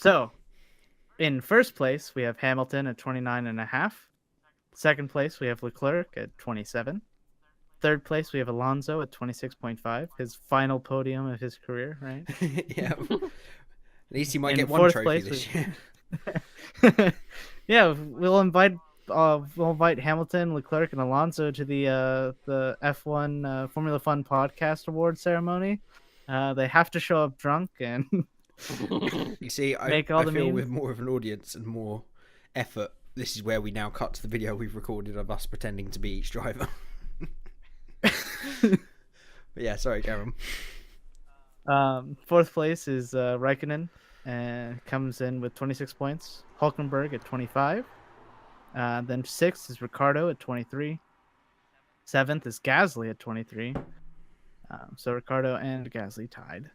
So, in first place, we have Hamilton at 29.5. Second place, we have Leclerc at 27. Third place, we have Alonso at 26.5, his final podium of his career, right? Yeah. At least he might In get one fourth trophy place, this year. yeah, we'll invite Hamilton, Leclerc, and Alonso to the F1 Formula Fun podcast award ceremony. They have to show up drunk and You see, make all I the feel memes. with more of an audience and more effort, this is where we now cut to the video we've recorded of us pretending to be each driver. But yeah, sorry, Karen. Fourth place is Raikkonen, and comes in with 26 points. Hulkenberg at 25. Then sixth is Ricardo at 23. Seventh is Gasly at 23. So Ricardo and Gasly tied.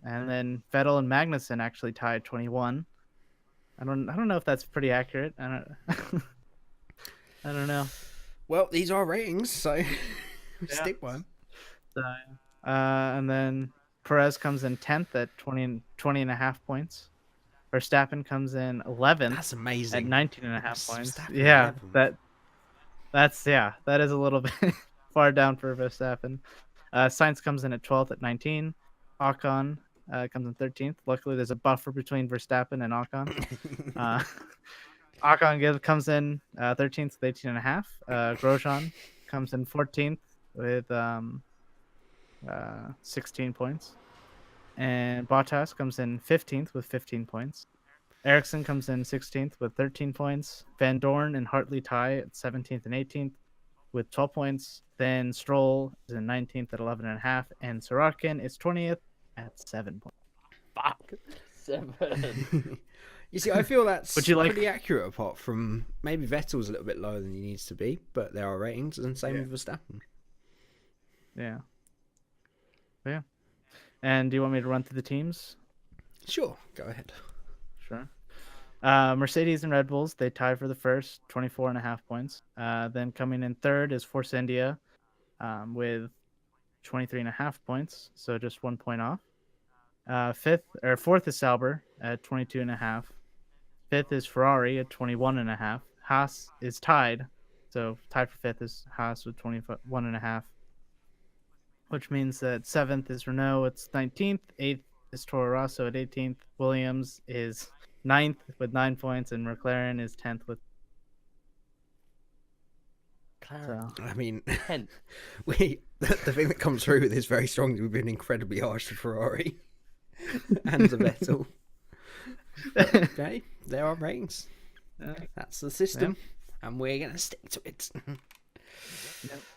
And then Vettel and Magnussen actually tied 21. I don't know if that's pretty accurate. I don't I don't know. Well, these are ratings, so we Yeah. stick by them. So, and then Perez comes in 10th at 20 and a half points. Verstappen comes in 11th That's at amazing. 19 and a half points. Verstappen Yeah, 11th. that is a little bit far down for Verstappen. Sainz comes in at 12th at 19. Ocon comes in 13th. Luckily, there's a buffer between Verstappen and Ocon. Ocon comes in 13th with 18 and a half. Grosjean comes in 14th with 16 points. And Bottas comes in 15th with 15 points. Ericsson comes in 16th with 13 points. Van Dorn and Hartley tie at 17th and 18th with 12 points. Then Stroll is in 19th at 11.5. And Sorokin is 20th at 7 points. Fuck. 7. You see, I feel that's Would you like- pretty accurate, apart from maybe Vettel's a little bit lower than he needs to be, but there are ratings, and same with Verstappen. Yeah. But yeah. And do you want me to run through the teams? Sure, go ahead. Sure. Mercedes and Red Bulls, they tie for the first, 24.5 points. Then coming in third is Force India with 23.5 points, so just 1 point off. Fourth is Sauber at 22.5. Fifth is Ferrari at 21.5. Haas is tied, so tied for fifth is Haas with 21.5. Which means that seventh is Renault, it's 19th. Eighth is Toro Rosso at 18th. Williams is 9th with 9 points, and McLaren is 10th with. So. I mean, 10. the thing that comes through with this very strongly, we've been incredibly harsh to Ferrari and to Vettel. Okay, there are ratings. That's the system, and we're going to stick to it.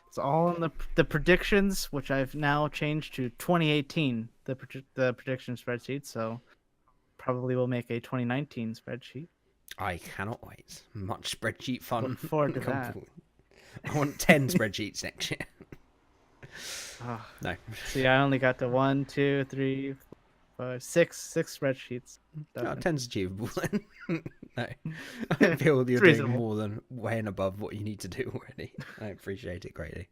It's all in the predictions, which I've now changed to 2018, the prediction spreadsheet. So probably we'll make a 2019 spreadsheet. I cannot wait. Much spreadsheet fun. Look forward to that. I want 10 spreadsheets next year. Oh, No. see, I only got to 1, 2, 3, 4, 5, 6 six spreadsheets. Oh, 10's achievable then. No. I Yeah, feel you're it's doing reasonable. more than way and above what you need to do already. I appreciate it greatly.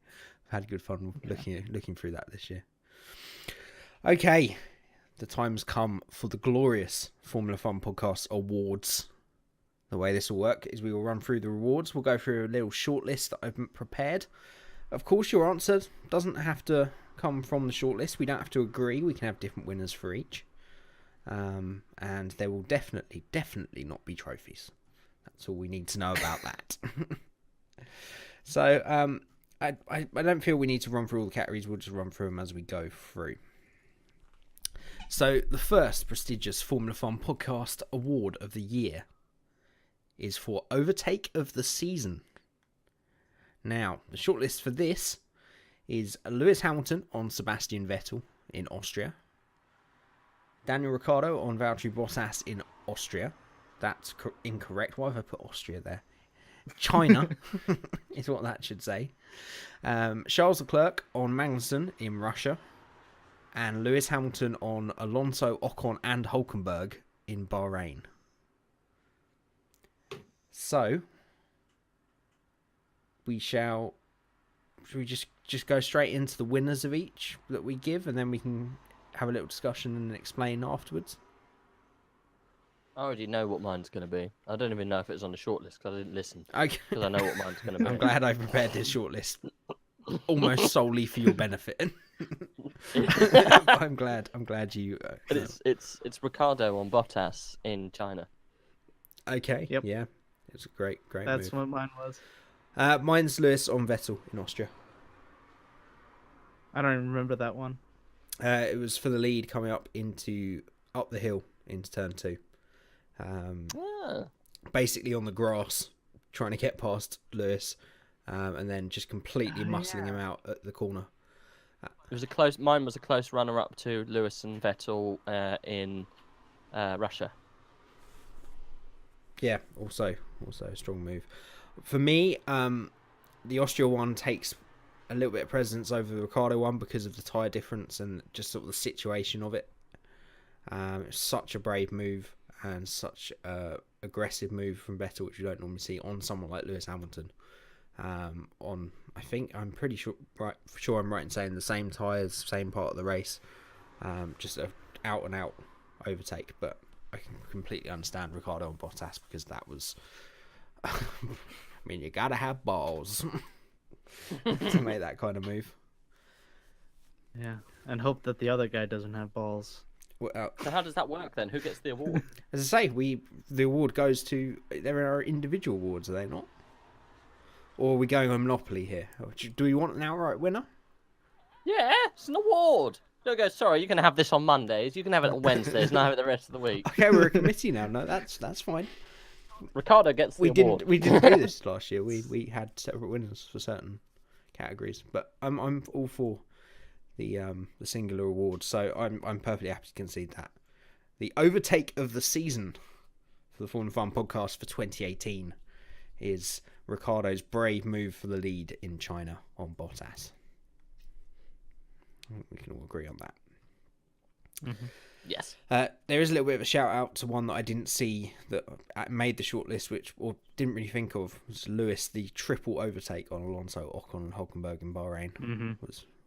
I've had good fun looking through that this year. Okay. The time's come for the glorious Formula Fun Podcast Awards. The way this will work is we will run through the rewards. We'll go through a little short list that I've prepared. Of course, your answer doesn't have to come from the short list. We don't have to agree. We can have different winners for each. And there will definitely not be trophies. That's all we need to know about that. So, I don't feel we need to run through all the categories. We'll just run through them as we go through. So, the first prestigious Formula Fun Podcast Award of the year is for Overtake of the Season. Now, the shortlist for this is Lewis Hamilton on Sebastian Vettel in Austria. Daniel Ricciardo on Valtteri Bottas in Austria. That's incorrect. Why have I put Austria there? China is what that should say. Charles Leclerc on Magnussen in Russia. And Lewis Hamilton on Alonso, Ocon and Hulkenberg in Bahrain. So, should we just go straight into the winners of each that we give, and then we can have a little discussion and explain afterwards? I already know what mine's going to be. I don't even know if it's on the shortlist because I didn't listen. Okay. Because I know what mine's going to be. I'm glad I prepared this shortlist almost solely for your benefit. I'm glad you. But it's Ricardo on Bottas in China. Okay. Yep. Yeah. It's a great That's move. what mine was. Mine's Lewis on Vettel in Austria. I don't even remember that one. It was for the lead coming up the hill into turn 2. Basically on the grass, trying to get past Lewis, and then just completely muscling him out at the corner. It was a close. Mine was a close runner-up to Lewis and Vettel in Russia. Yeah, also a strong move. For me, the Austria one takes a little bit of precedence over the Ricardo one because of the tyre difference and just sort of the situation of it. It's such a brave move and such a aggressive move from Vettel, which you don't normally see on someone like Lewis Hamilton. I'm pretty sure I'm right in saying the same tyres, same part of the race, just a out and out overtake. But I can completely understand Ricardo and Bottas because that was. I mean, you gotta have balls to make that kind of move. Yeah, and hope that the other guy doesn't have balls. Well, So how does that work then? Who gets the award? as I say, the award goes to. There are individual awards, are they not? Or are we going on Monopoly here? Do we want an outright winner? Yeah, it's an award. Don't go. Sorry, you can have this on Mondays. You can have it on Wednesdays, and I have it the rest of the week. Okay, we're a committee now. No, that's fine. Ricardo gets the award. We didn't do this last year. We had separate winners for certain categories, but I'm all for the singular award. So I'm perfectly happy to concede that. The overtake of the season for the Formula Fun podcast for 2018 is Ricardo's brave move for the lead in China on Bottas. I think we can all agree on that. Mm-hmm. Yes. There is a little bit of a shout out to one that I didn't see that made the shortlist, or didn't really think of, was Lewis. The triple overtake on Alonso, Ocon, and Hulkenberg in Bahrain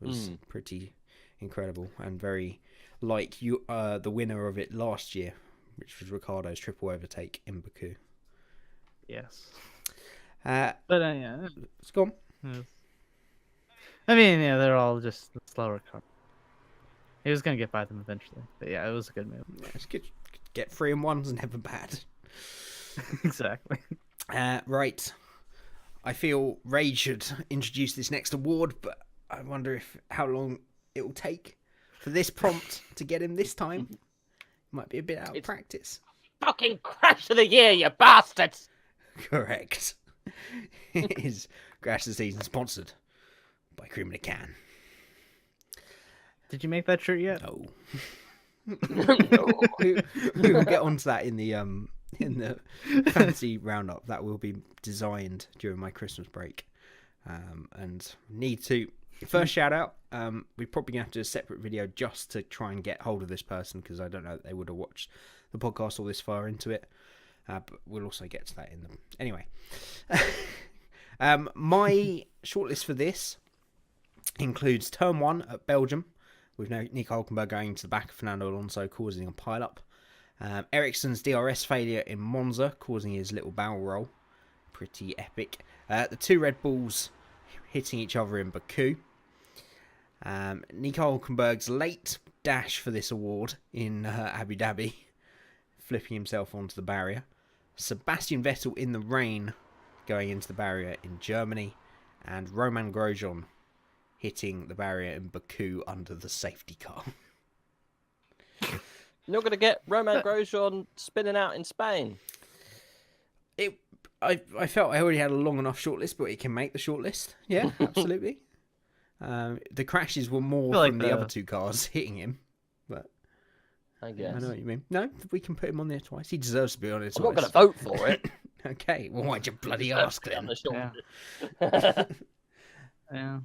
was pretty incredible and very like the winner of it last year, which was Ricardo's triple overtake in Baku. Yes. But Yeah. it's gone. Yes. I mean, yeah, they're all just slower cars. He was gonna get by them eventually, but yeah, it was a good move. Yeah, it's good. Get 3 and 1's never bad. Exactly. Right. I feel Ray should introduce this next award, but I wonder how long it will take for this prompt to get him this time. Might be a bit out of practice. Fucking crash of the year, you bastards! Correct. It is Crash of the Season sponsored by Cream in a Can. Did you make that shirt yet? No. we will get onto that in the fancy roundup that will be designed during my Christmas break, and need to first shout out. We're probably gonna have to do a separate video just to try and get hold of this person because I don't know that they would have watched the podcast all this far into it, but we'll also get to that in the anyway. My shortlist for this includes turn 1 at Belgium, with Nico Hulkenberg going to the back of Fernando Alonso, causing a pile-up. Ericsson's DRS failure in Monza, causing his little barrel roll. Pretty epic. The 2 Red Bulls hitting each other in Baku. Nico Hulkenberg's late dash for this award in Abu Dhabi, flipping himself onto the barrier. Sebastian Vettel in the rain, going into the barrier in Germany. And Roman Grosjean hitting the barrier in Baku under the safety car. You're not going to get Roman Grosjean spinning out in Spain. I felt I already had a long enough shortlist, but it can make the shortlist. Yeah, absolutely. The crashes were more from the other 2 cars hitting him, but I guess. I know what you mean. No, we can put him on there twice. He deserves to be on it twice. I'm not going to vote for it. Okay, well, why'd you bloody ask then? Yeah.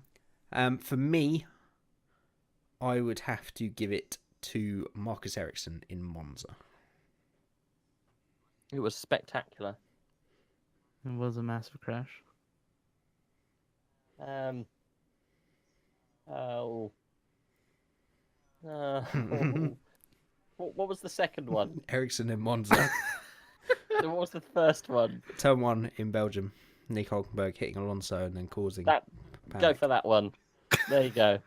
For me, I would have to give it to Marcus Ericsson in Monza. It was spectacular. It was a massive crash. What was the second one? Ericsson in Monza. What was the first one? Turn 1 in Belgium. Nico Hulkenberg hitting Alonso and then causing Go panic. for that one. There you go.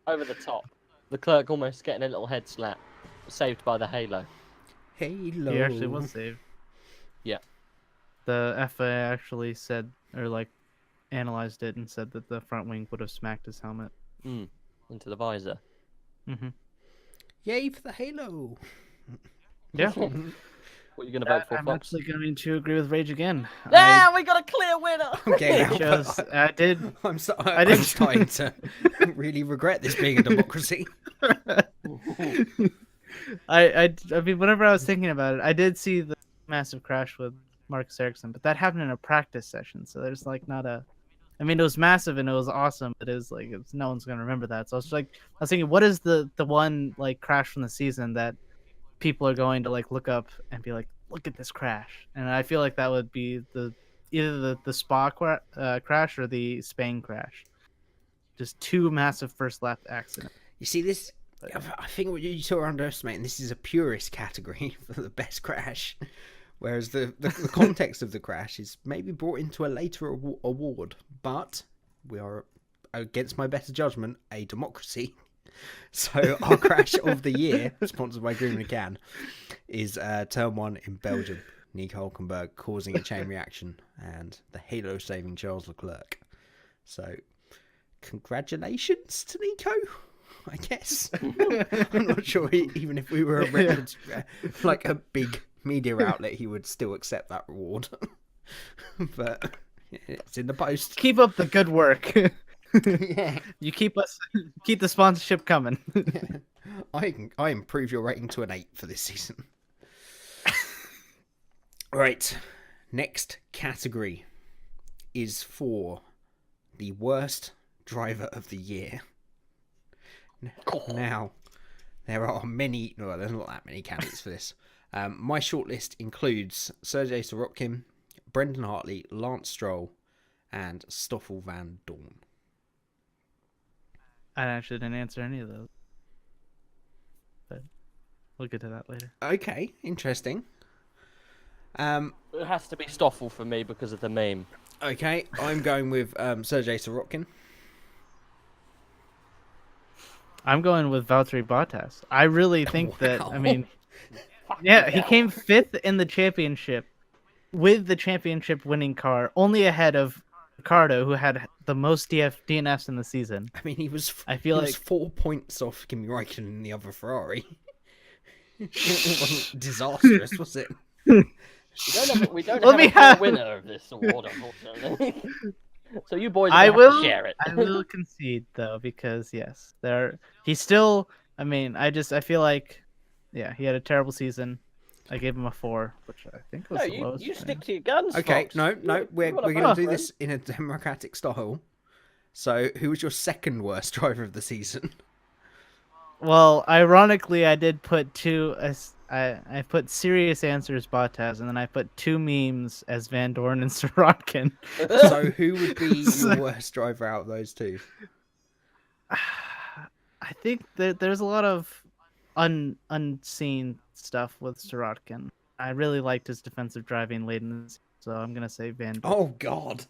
Over the top. The clerk almost getting a little head slap. Saved by the halo. Halo. He actually was saved. Yeah. The FAA actually said, or like, analyzed it and said that the front wing would have smacked his helmet. Into the visor. Mm-hmm. Yay for the Halo. Yeah. What are you going to vote for, I'm Fox? actually going to agree with Rage again. Yeah, we got a clear winner. Okay, I chose. I did. I'm did- starting to really regret this being a democracy. I mean, whenever I was thinking about it, I did see the massive crash with Marcus Ericsson, but that happened in a practice session, so there's like not a. I mean, it was massive and it was awesome, but it was like no one's gonna remember that. So I was thinking, what is the one like crash from the season that people are going to like look up and be like, look at this crash? And I feel like that would be either the Spa crash or the Spain crash. Just two massive first lap accidents. You see, this. I think what you two are underestimating. This is a purist category for the best crash, whereas the context of the crash is maybe brought into a later award. But we are, against my better judgment, a democracy. So our crash of the year, sponsored by Green McCann, is turn 1 in Belgium. Nico Hulkenberg causing a chain reaction and the Halo saving Charles Leclerc. So congratulations to Nico, I guess. I'm not sure even if we were a record, like a big media outlet, he would still accept that reward. But it's in the post. Keep up the good work. Yeah. You keep the sponsorship coming. I improve your rating to an 8 for this season. Right, next category is for the worst driver of the year. Now, there are many. No, there's not that many candidates for this. My shortlist includes Sergei Sorokin, Brendan Hartley, Lance Stroll, and Stoffel van Dorn. I actually didn't answer any of those, but we'll get to that later. Okay, interesting. It has to be Stoffel for me because of the meme. Okay, I'm going with Sergei Sorokin. I'm going with Valtteri Bottas. I really think that. I Wow. mean, yeah, he came 5th in the championship with the championship winning car, only ahead of Ricardo, who had the most DNFs in the season. I mean, he was 4 points off Kimi Räikkönen in the other Ferrari. It wasn't disastrous, was it? We don't have a clear winner of this award, unfortunately. So you boys are going to share it. I will concede though, because yes, he's still. I mean, I feel like, yeah, he had a terrible season. I gave him a 4, which I think was the lowest. You stick to your guns. Okay, Fox. no, we're going to do this in a democratic style. So, who was your second worst driver of the season? Well, ironically, I did put two. I put serious answers Bottas, and then I put 2 memes as Van Dorn and Sorokin. So, who would be your worst driver out of those two? I think that there's a lot of unseen stuff with Sorokin. I really liked his defensive driving late in the season, so I'm gonna say Van Dorn. Oh God!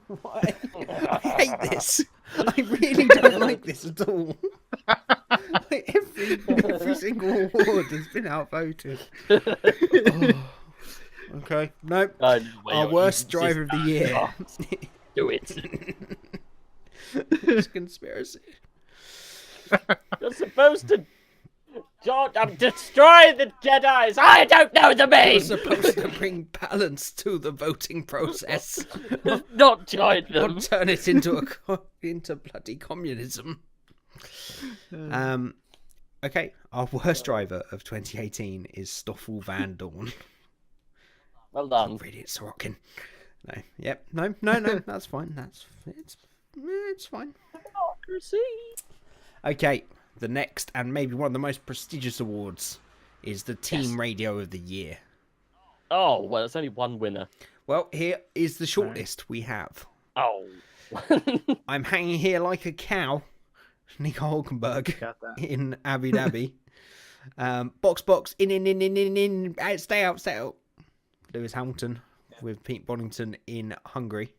Why? I hate this. I really don't like this at all. Like every single award has been outvoted. Oh. Okay, nope. Our worst driver of the year. Do it. It's conspiracy. You're supposed to destroy the Jedis. I don't know the You're mean. supposed to bring balance to the voting process. Not join them. Not turn it into into bloody communism. Okay, our worst driver of 2018 is Stoffel van Dorn. Well done. Really, it's Sorokin. No, yep, no, that's fine. It's fine. Democracy. Okay, the next and maybe one of the most prestigious awards is the Team Radio of the Year. Oh, well, it's only one winner. Well, here is the shortlist we have. Oh. I'm hanging here like a cow. Nico Hulkenberg Got that. in Abu Dhabi. Box, in, out, stay out. Lewis Hamilton with Pete Bonington in Hungary.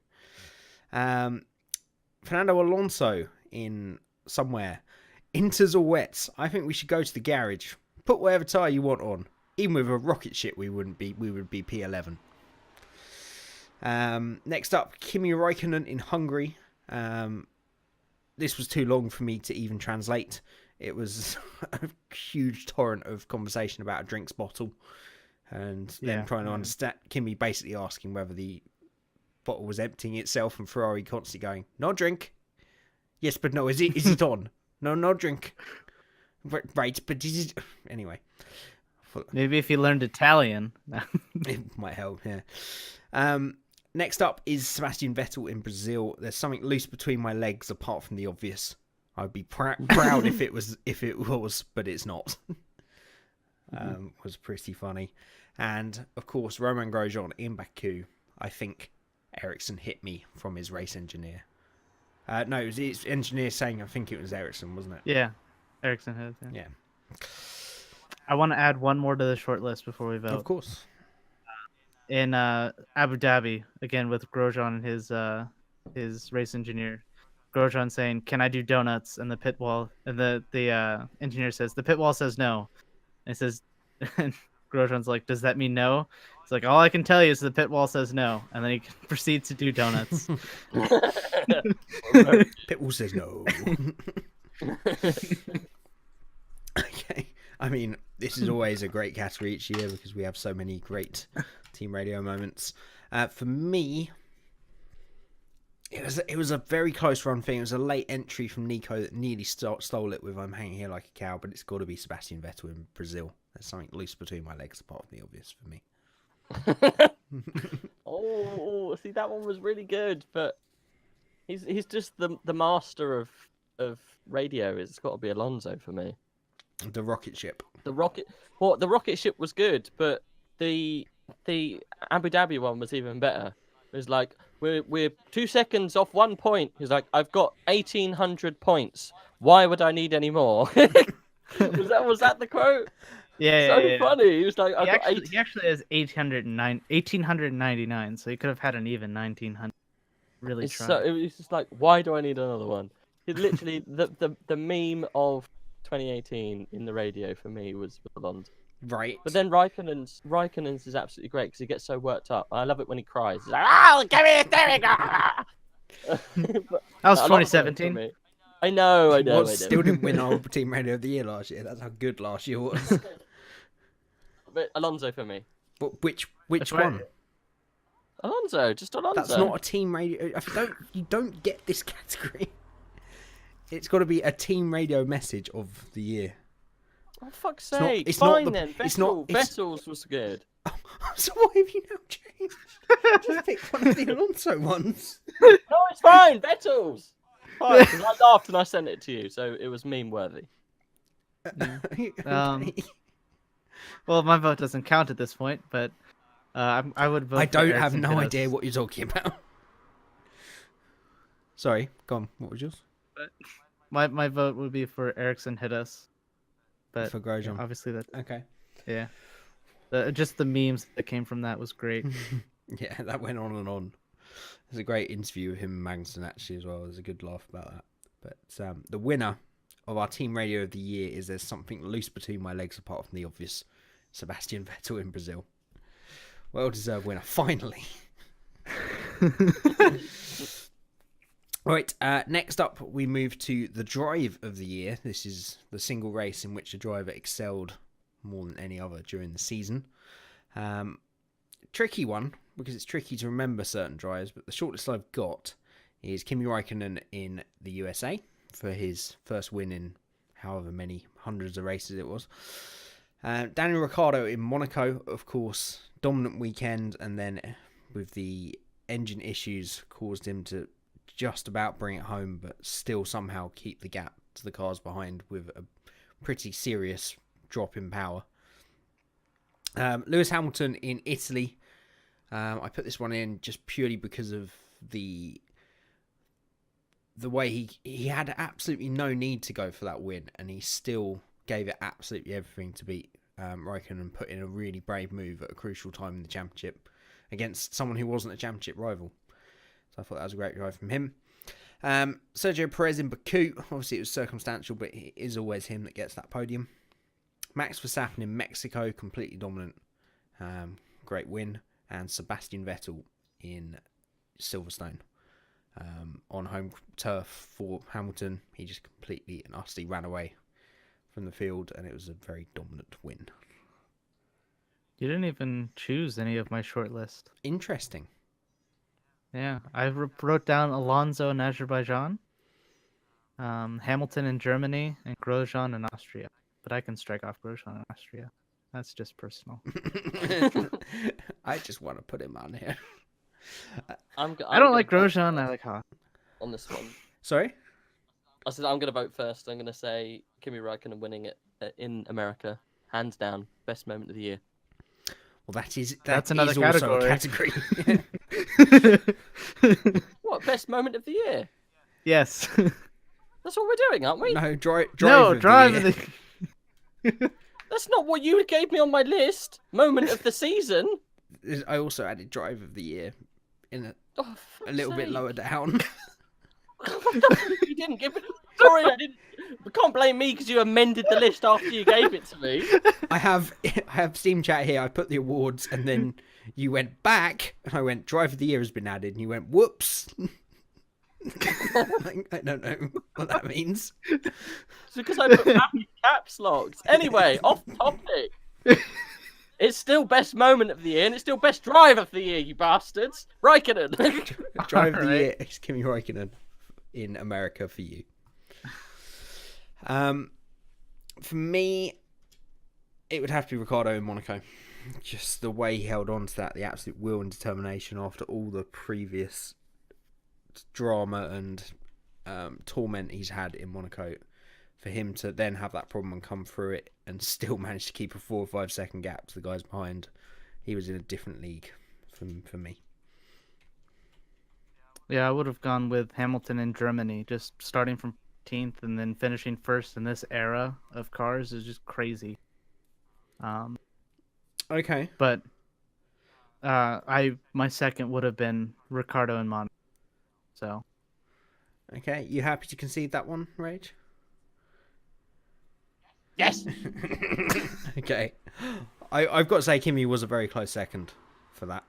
Fernando Alonso in somewhere. Inters or wets. I think we should go to the garage. Put whatever tyre you want on. Even with a rocket ship, we would be P11. Next up, Kimi Räikkönen in Hungary. This was too long for me to even translate. It was a huge torrent of conversation about a drinks bottle, and then trying to understand. Kimi basically asking whether the bottle was emptying itself, and Ferrari constantly going, "No drink." Yes, but no. Is it on? No drink. Right, but is it... Anyway. Maybe if you learned Italian. It might help, yeah. Next up is Sebastian Vettel in Brazil. There's something loose between my legs apart from the obvious. I'd be proud if it was, but it's not. Was pretty funny. And, of course, Romain Grosjean in Baku. I think Ericsson hit me from his race engineer. No, it was his engineer saying I think it was Ericsson, wasn't it? Yeah, Ericsson has. Yeah. I want to add one more to the short list before we vote. Of course. In Abu Dhabi, again with Grosjean and his race engineer, Grosjean saying, "Can I do donuts?" And the pit wall, and the engineer says, "The pit wall says no." And it says, and Grosjean's like, "Does that mean no?" It's like, "All I can tell you is the pit wall says no," and then he proceeds to do donuts. Pit wall says no. Okay. I mean, this is always a great category each year because we have so many great team radio moments. For me, it was a very close run thing. It was a late entry from Nico that nearly stole it with "I'm hanging here like a cow," but it's got to be Sebastian Vettel in Brazil. There's something loose between my legs apart from the obvious for me. Oh, see, that one was really good, but he's just the master of radio. It's got to be Alonso for me. The rocket ship. The rocket ship was good, but the Abu Dhabi one was even better. It was like we're 2 seconds off 1 point. He's like, "I've got 1,800 points. Why would I need any more?" was that the quote? Yeah, funny. He was like, he actually has 1,899, so he could have had an even 1,900. Really trying. So it was just like, why do I need another one? It literally the meme of 2018 in the radio for me was Alonso. Right. But then Raikkonen's is absolutely great because he gets so worked up. I love it when he cries. He's like, "Oh, come here, there we go." That was 2017. I know. Still didn't win our team radio of the year last year. That's how good last year was. But Alonso for me. But which one? Alonso, just Alonso. That's not a team radio. You don't get this category. It's got to be a team radio message of the year. Oh, fuck's sake. It's Fine not then. Vettel's was good. So why have you now changed? Just pick one of the Alonso ones. No, it's fine. Vettel's. Fine, 'cause I laughed and I sent it to you, so it was meme worthy. Well, my vote doesn't count at this point, but I would vote. I don't for have Ericsson no Hiddus. idea what you're talking about. Sorry, go on. What was yours? My vote would be for Ericsson Hiddus, but For Grosjean. obviously that. Okay. Yeah, just the memes that came from that was great. Yeah, that went on and on. There's a great interview with him and Magnussen actually as well. There's a good laugh about that. But the winner of our team radio of the year is "There's something loose between my legs apart from the obvious." Sebastian Vettel in Brazil. Well deserved winner, finally. Right, next up we move to the drive of the year. This is the single race in which a driver excelled more than any other during the season. Tricky one, because it's tricky to remember certain drives, but the shortest I've got is Kimi Räikkönen in the USA for his first win in however many hundreds of races it was. Daniel Ricciardo in Monaco, of course, dominant weekend, and then with the engine issues caused him to just about bring it home, but still somehow keep the gap to the cars behind with a pretty serious drop in power. Lewis Hamilton in Italy. I put this one in just purely because of the way he had absolutely no need to go for that win, and he still gave it absolutely everything to beat Raikkonen and put in a really brave move at a crucial time in the championship against someone who wasn't a championship rival. So I thought that was a great drive from him. Sergio Perez in Baku, obviously it was circumstantial, but it is always him that gets that podium. Max Verstappen in Mexico, completely dominant, great win. And Sebastian Vettel in Silverstone, on home turf for Hamilton. He just completely and utterly ran away from the field, and it was a very dominant win. You didn't even choose any of my short list. Interesting. Yeah, I wrote down Alonso in Azerbaijan, Hamilton in Germany, and Grosjean in Austria. But I can strike off Grosjean in Austria. That's just personal. I just want to put him on here. I don't like Grosjean. I like Haas. On this one. Sorry? I said I'm going to vote first. I'm going to say Kimi Räikkönen winning it in America. Hands down. Best moment of the year. Well, that's another category. Also a category. What, best moment of the year? Yes. That's what we're doing, aren't we? No, drive of the year. That's not what you gave me on my list. Moment of the season. I also added drive of the year in Oh, a little bit lower down. You didn't give it. Sorry, I didn't. You can't blame me because you amended the list after you gave it to me. I have Steam Chat here. I put the awards, and then you went back, and I went drive of the year has been added, and you went whoops. I don't know what that means. It's because I put happy caps locks. Anyway, off topic. It's still best moment of the year, and it's still best drive of the year, you bastards. Raikkonen. Drive of the year is Kimi Räikkönen in America for you. For me, it would have to be Ricciardo in Monaco. Just the way he held on to that, the absolute will and determination after all the previous drama and torment he's had in Monaco. For him to then have that problem and come through it and still manage to keep a 4 or 5 second gap to the guys behind, he was in a different league for me. Yeah, I would have gone with Hamilton in Germany, just starting from 15th and then finishing first in this era of cars is just crazy. Okay. But my second would have been Ricciardo in Monaco. So. Okay, you happy to concede that one, Rage? Yes. Okay. I've got to say Kimi was a very close second for that.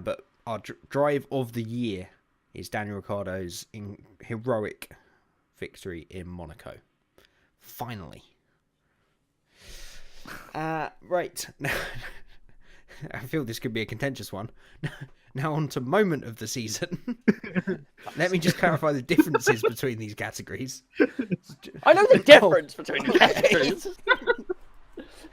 But our drive of the year is Daniel Ricciardo's heroic victory in Monaco. Finally. Right. I feel this could be a contentious one. Now on to moment of the season. Let me just clarify the differences between these categories. I know the difference between the categories.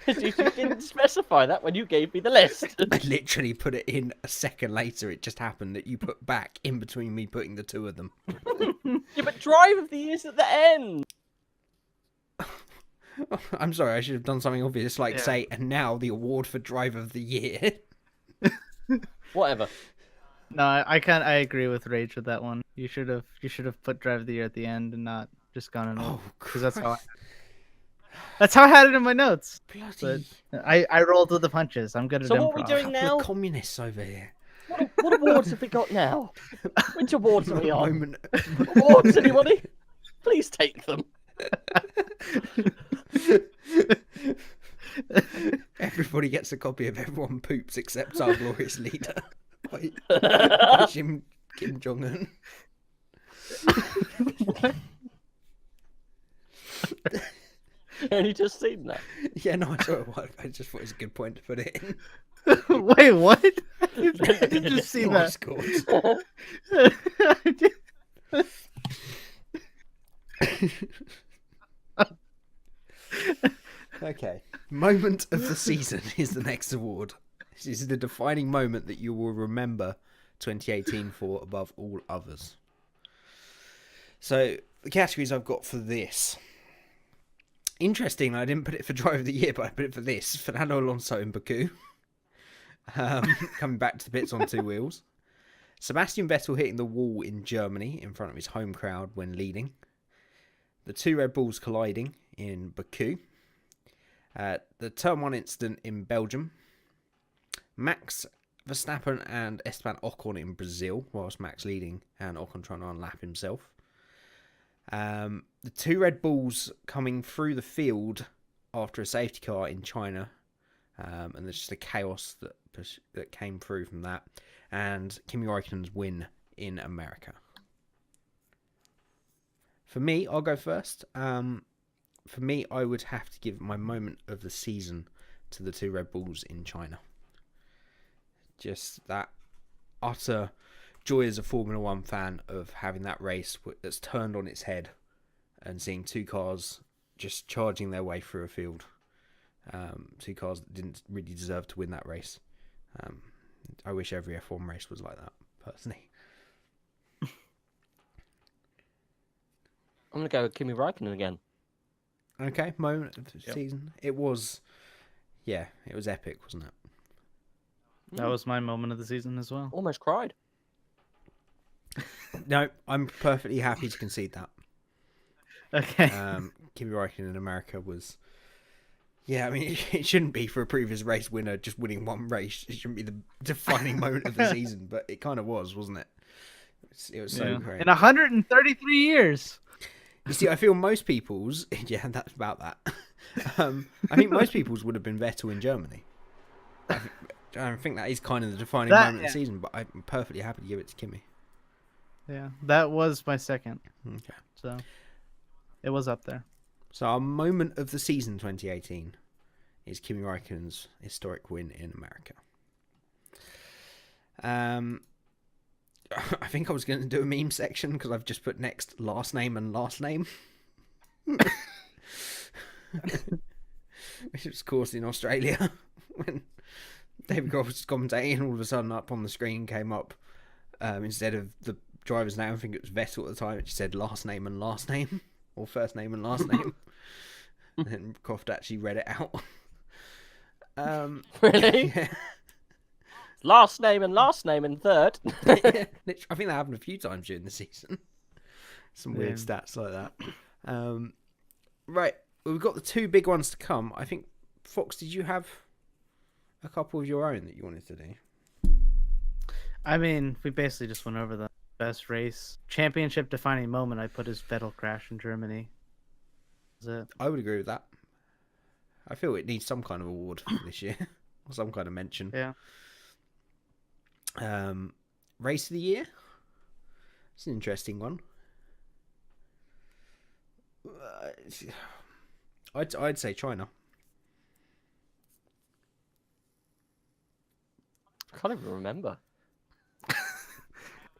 You didn't specify that when you gave me the list. I literally put it in a second later. It just happened that you put back in between me putting the two of them. Yeah, but drive of the year's at the end. I'm sorry, I should have done something obvious like say, and now the award for drive of the year. Whatever. No, I agree with Rage with that one. You should have put drive of the year at the end and not just gone in. Oh, because that's how I had it in my notes. Bloody. But I rolled with the punches. I'm good at So improv. what are we doing now? Communists over here. What awards have we got now? Which awards are we on? Moment. Awards, anybody? Please take them. Everybody gets a copy of Everyone Poops except our glorious leader. By Kim Jong-un. Only just seen that. Yeah, no, I saw it. I just thought it was a good point to put it in. Wait, what? I did just see that. Okay. Moment of the season is the next award. This is the defining moment that you will remember 2018 for above all others. So, the categories I've got for this. Interesting, I didn't put it for drive of the year, but I put it for this. Fernando Alonso in Baku. Coming back to the pits on 2 wheels. Sebastian Vettel hitting the wall in Germany in front of his home crowd when leading. The 2 Red Bulls colliding in Baku. The Turn 1 incident in Belgium. Max Verstappen and Esteban Ocon in Brazil, whilst Max leading and Ocon trying to unlap himself. The 2 Red Bulls coming through the field after a safety car in China, and there's just the chaos that came through from that, and Kimi Räikkönen's win in America. For me, I'll go first. For me, I would have to give my moment of the season to the 2 Red Bulls in China. Just that utter joy as a Formula 1 fan of having that race that's turned on its head and seeing 2 cars just charging their way through a field. 2 cars that didn't really deserve to win that race. I wish every F1 race was like that, personally. I'm going to go with Kimi Räikkönen again. Okay, moment of the season. It was epic, wasn't it? That was my moment of the season as well. Almost cried. No, I'm perfectly happy to concede that. Okay. Kimi Räikkönen in America was... Yeah, I mean, it shouldn't be for a previous race winner just winning one race. It shouldn't be the defining moment of the season, but it kind of was, wasn't it? It was so great. In 133 years. You see, I feel most people's... Yeah, that's about that. I think most people's would have been Vettel in Germany. I think that is kind of the defining moment of the season, but I'm perfectly happy to give it to Kimi. Yeah, that was my second. Okay. So, it was up there. So our moment of the season 2018 is Kimi Räikkönen's historic win in America. I think I was going to do a meme section because I've just put next last name and last name. Which was caused in Australia when David Grohl was commentating, all of a sudden up on the screen came up, instead of the driver's name, I think it was Vettel at the time, it just said last name and last name, or first name and last name. And then Croft actually read it out. Really? Yeah. Last name and third. I think that happened a few times during the season. Some weird stats like that. Right, well, we've got the 2 big ones to come. I think, Fox, did you have a couple of your own that you wanted to do? I mean, we basically just went over the best race. Championship defining moment I put as Vettel crash in Germany. That's it. I would agree with that. I feel it needs some kind of award for this year. Or some kind of mention. Yeah. Race of the year? It's an interesting one. I'd say China. I can't even remember.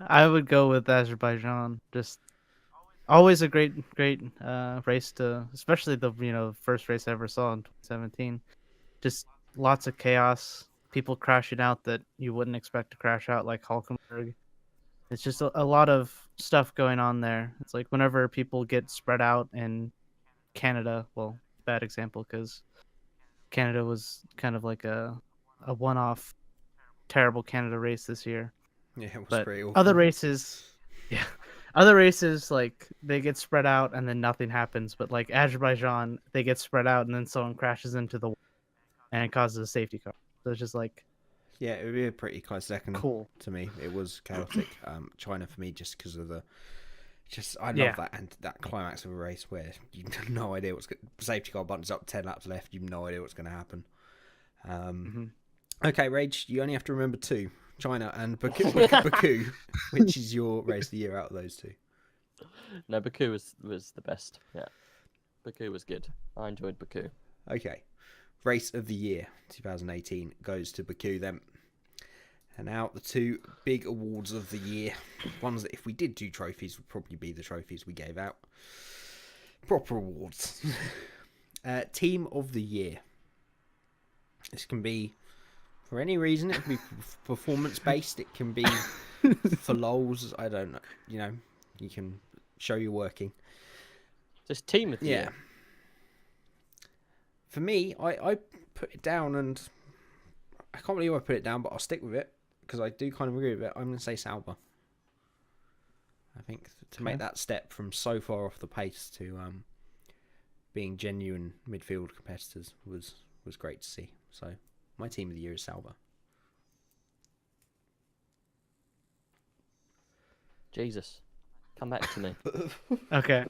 I would go with Azerbaijan. Just always a great race to, especially the first race I ever saw in 2017. Just lots of chaos, people crashing out that you wouldn't expect to crash out, like Hulkenberg. It's just a lot of stuff going on there. It's like whenever people get spread out in Canada, well, bad example because Canada was kind of like a one-off terrible Canada race this year. Yeah, it was But pretty awful. other races like they get spread out and then nothing happens. But like Azerbaijan, they get spread out and then someone crashes into the wall and it causes a safety car. So it's just like, yeah, it would be a pretty close second. Cool. To me. It was chaotic. China for me, just because of I love that and that climax of a race where you have no idea safety car buttons up 10 laps left. You have no idea what's going to happen. Okay, Rage, you only have to remember 2. China and Baku, which is your race of the year out of those 2. No, Baku was the best. Yeah, Baku was good. I enjoyed Baku. Okay, race of the year 2018 goes to Baku then. And now the 2 big awards of the year, ones that if we did do trophies would probably be the trophies we gave out. Proper awards. Team of the year. This can be for any reason. It can be performance based. It can be for lols. I don't know. You can show you're working. Just team of the year. For me, I put it down, and I can't believe I put it down, but I'll stick with it because I do kind of agree with it. I'm going to say Sauber. I think to make that step from so far off the pace to being genuine midfield competitors was great to see. So my team of the year is Sauber. Jesus, come back to me. Okay.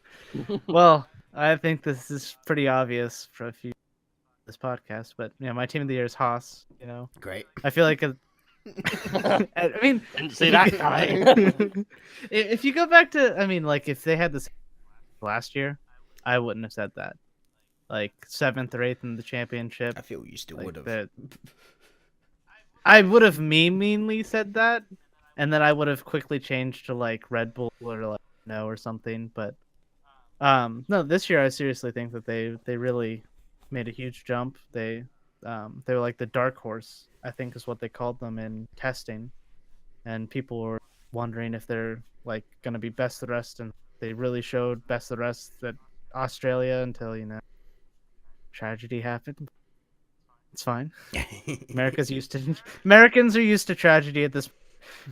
Well, I think this is pretty obvious for a few this podcast, but my team of the year is Haas. Great. I feel like I mean, Didn't see that coming. if you go back to, like if they had this last year, I wouldn't have said that. Like 7th or 8th in the championship. I feel you still like would have. that. I would have meanly said that, and then I would have quickly changed to like Red Bull or like no or something. But no, this year I seriously think that they really made a huge jump. They were like the dark horse, I think is what they called them in testing, and people were wondering if they're like gonna be best of the rest, and they really showed best of the rest at Australia until tragedy happened. It's fine. Americans are used to tragedy at this.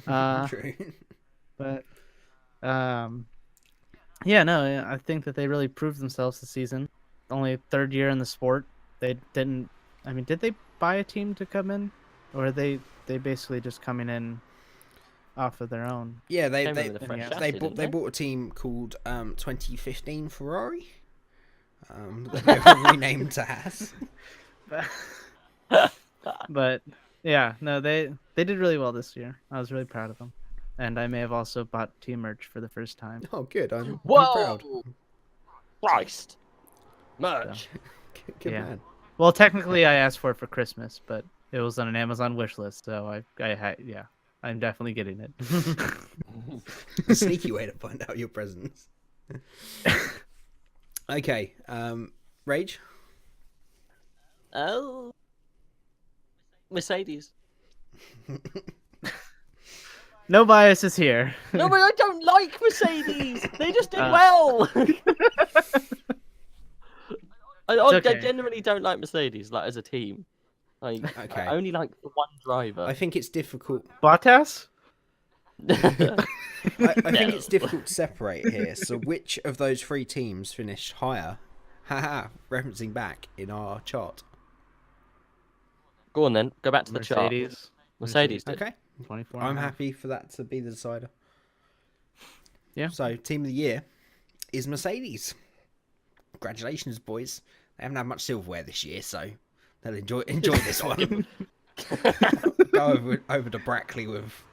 True. But yeah, no, I think that they really proved themselves this season. Only third year in the sport. They didn't. Did they buy a team to come in, or are they basically just coming in off of their own? Yeah, they bought a team called 2015 Ferrari. They were renamed to Haas. But yeah, no, they did really well this year. I was really proud of them, and I may have also bought team merch for the first time. Oh, good. I'm Whoa! proud. Christ. Merch. Good Yeah. man. Well, technically, I asked for it for Christmas, but it was on an Amazon wish list, so I'm definitely getting it. A sneaky way to find out your presents. Okay, Rage. Oh. Mercedes. No biases here. No, but I don't like Mercedes. They just did well. I okay. genuinely don't like Mercedes, like as a team. Like, Okay. I only like the one driver. I think it's difficult. Bottas? I think it's difficult to separate here. So, which of those three teams finished higher? Haha, referencing back in our chart. Go on then. Go back to the chart. Mercedes did. Okay. 24. I'm happy for that to be the decider. Yeah. So, team of the year is Mercedes. Congratulations, boys. They haven't had much silverware this year, so they'll enjoy this one. Go over to Brackley with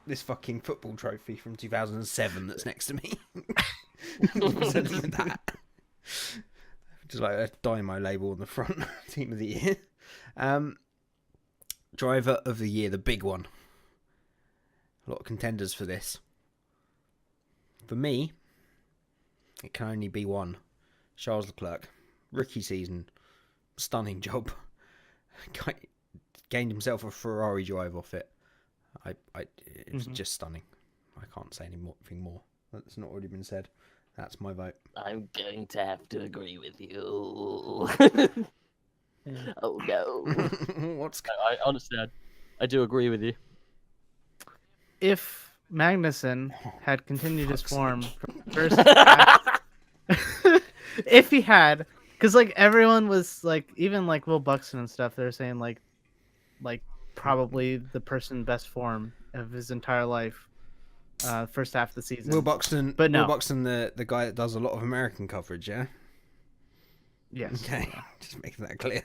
this fucking football trophy from 2007 that's next to me. That. Just like a Dymo label on the front. Team of the year. Driver of the year, the big one. A lot of contenders for this. For me, it can only be one. Charles Leclerc. Rookie season. Stunning job. Gained himself a Ferrari drive off it. It's just stunning. I can't say anything more. That's not already been said. That's my vote. I'm going to have to agree with you. Oh no. I honestly, I do agree with you. If Magnussen had continued his form from first if he had, because like everyone was like, even like Will Buxton and stuff, they're saying like probably the person best form of his entire life, first half of the season. Will Buxton, but no. Will Buxton, the guy that does a lot of American coverage, yeah. Yes. Okay, just making that clear.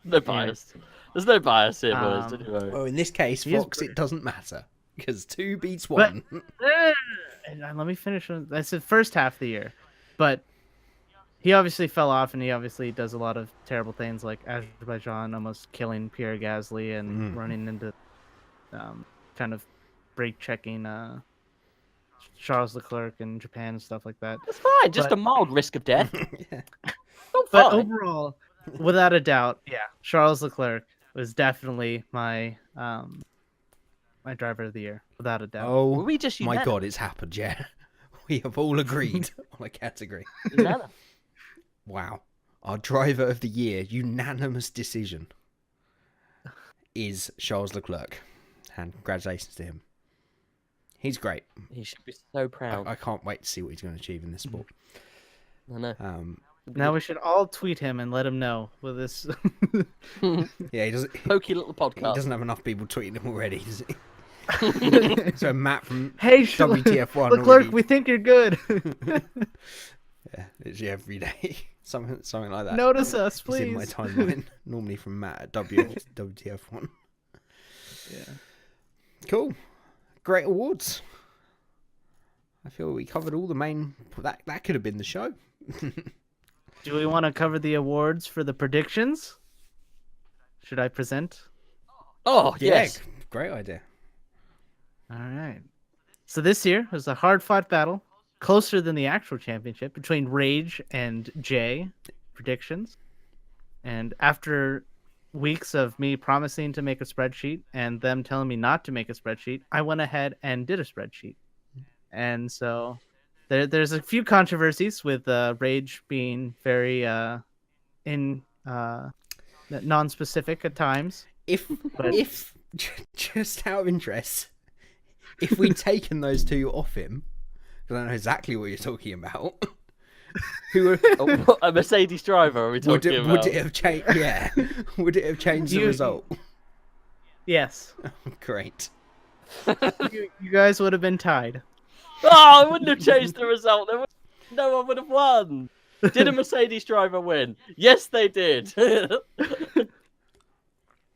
No bias. There's no bias here, boys. Anyway. Well, in this case, Fox, it doesn't matter because 2 beats 1. Let me finish. I said first half of the year, but he obviously fell off, and he obviously does a lot of terrible things, like Azerbaijan almost killing Pierre Gasly and running into kind of brake checking Charles Leclerc in Japan and stuff like that. It's fine, just a mild risk of death. Yeah. But overall, without a doubt, yeah, Charles Leclerc was definitely my my driver of the year, without a doubt. Oh, we just my God, it's happened, yeah. We have all agreed on a category. Wow. Our driver of the year, unanimous decision, is Charles Leclerc. And congratulations to him. He's great. He should be so proud. I can't wait to see what he's going to achieve in this sport. I know. Now we should all tweet him and let him know with this. Yeah, he doesn't. Pokey little He podcast. doesn't have enough people tweeting him already, does he? So Matt from Hey, WTF1. Leclerc, already... we think you're good. Yeah, literally every day, something like that. Notice us, It's please. in my timeline, normally from Matt at WTF1. Yeah. Cool, great awards. I feel we covered all the main. That could have been the show. Do we want to cover the awards for the predictions? Should I present? Oh, yes. Yeah, great idea. All right. So this year was a hard-fought battle, closer than the actual championship, between Rage and Jay predictions. And after weeks of me promising to make a spreadsheet and them telling me not to make a spreadsheet, I went ahead and did a spreadsheet. And so there's a few controversies with Rage being very non-specific at times. If just out of interest, if we'd taken those two off him, because I know exactly what you're talking about. A Mercedes driver, are we talking about? Would it have changed? Yeah, would it have changed the result? Yes. Great. You guys would have been tied. Oh, I wouldn't have changed the result. No one would have won. Did a Mercedes driver win? Yes, they did.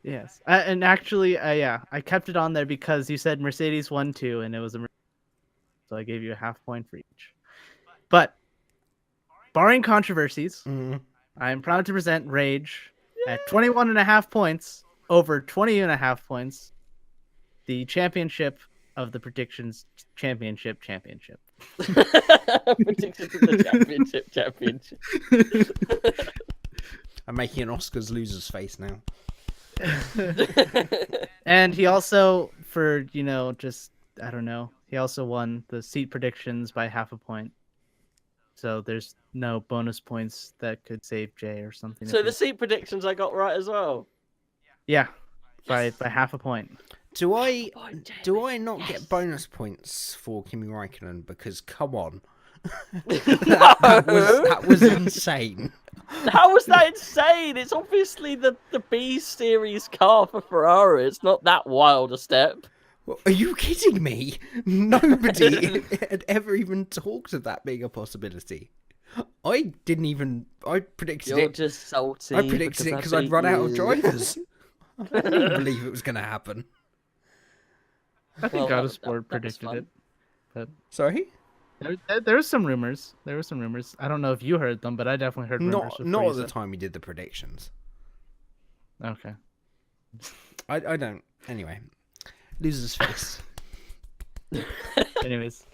Yes. And actually, yeah, I kept it on there because you said Mercedes won 2, and it was a Mercedes. So I gave you a half point for each. But barring controversies, I am proud to present Rage at 21.5 points over 20.5 points. The championship of the predictions championship. Predictions of the championship. I'm making an Oscars loser's face now. And he also, for, just, I don't know, he also won the seat predictions by half a point. So there's no bonus points that could save Jay or something. So the seat predictions I got right as well. Yeah, by half a point. Do I not get bonus points for Kimi Räikkönen? Because come on, that was insane. How was that insane? It's obviously the B series car for Ferrari. It's not that wild a step. Well, are you kidding me? Nobody had ever even talked of that being a possibility. I predicted You're it. just salty. I predicted it because I'd run out of drivers. I didn't believe it was going to happen. I think Autosport predicted it. But Sorry? There were some rumors. I don't know if you heard them, but I definitely heard rumors. Not at the time we did the predictions. Okay. I don't. Anyway, loser's face. Anyways,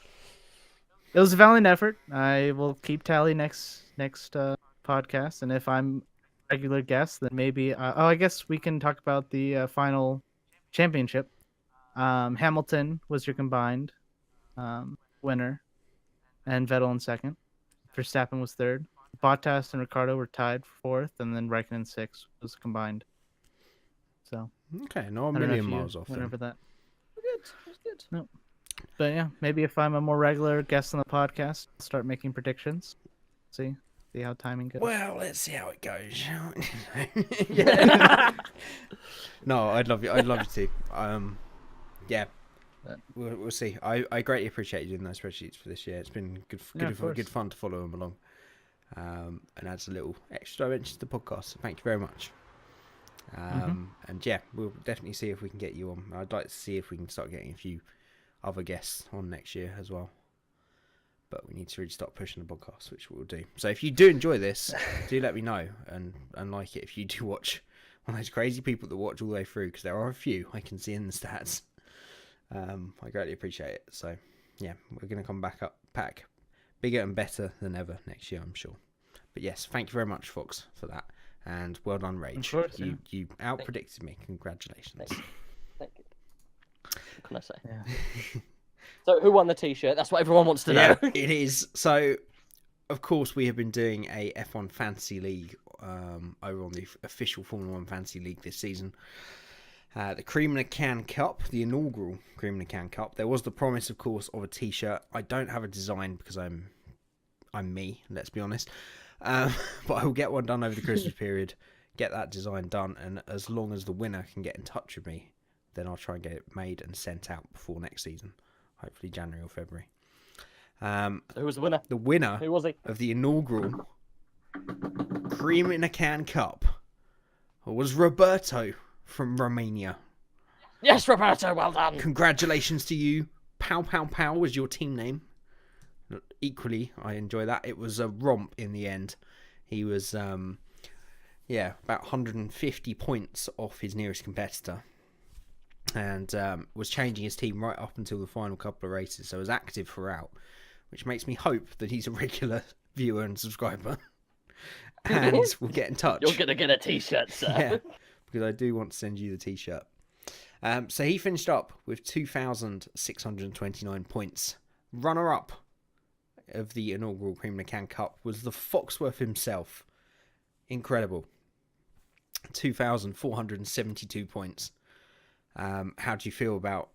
it was a valiant effort. I will keep tally next podcast, and if I'm a regular guest, then maybe. I guess we can talk about the final championship. Hamilton was your combined winner, and Vettel in second. Verstappen was third. Bottas and Ricciardo were tied for fourth, and then Raikkonen sixth was combined. So okay, no, a million miles off. Whenever that. That's good. No, but yeah, maybe if I'm a more regular guest on the podcast, I'll start making predictions. See how timing goes. Well, let's see how it goes. Shall we? Yeah. No, I'd love you to. Yeah, we'll see. I greatly appreciate you doing those spreadsheets for this year. It's been good fun to follow them along, and adds a little extra dimension to the podcast. So thank you very much. And yeah, we'll definitely see if we can get you on. I'd like to see if we can start getting a few other guests on next year as well. But we need to really start pushing the podcast, which we'll do. So if you do enjoy this, do let me know and like it. If you do watch one of those crazy people that watch all the way through, because there are a few I can see in the stats. I greatly appreciate it. So yeah, we're going to come back bigger and better than ever next year, I'm sure. But yes, thank you very much, Fox, for that. And well done, Rage. Of course, you out-predicted me. Congratulations. Thank you. What can I say? Yeah. So who won the T-shirt? That's what everyone wants to know. Yeah, it is. So, of course, we have been doing a F1 Fantasy League over on the official Formula 1 Fantasy League this season. The Cream in a Can Cup, the inaugural Cream in a Can Cup. There was the promise, of course, of a T-shirt. I don't have a design because I'm me, let's be honest. But I will get one done over the Christmas period, get that design done, and as long as the winner can get in touch with me, then I'll try and get it made and sent out before next season, hopefully January or February. So who was the winner? The winner Who was he? of the inaugural Cream in a Can Cup was Roberto from Romania. Yes, Roberto, well done. Congratulations to you. Pow Pow Pow was your team name. Equally, I enjoy that. It was a romp in the end. He was, about 150 points off his nearest competitor. And was changing his team right up until the final couple of races. So was active throughout, which makes me hope that he's a regular viewer and subscriber. And we'll get in touch. You're going to get a T-shirt, sir. Yeah, because I do want to send you the T-shirt. So he finished up with 2,629 points. Runner-up of the inaugural Cream in a Can Cup was the Foxworth himself. Incredible. 2,472 points. How do you feel about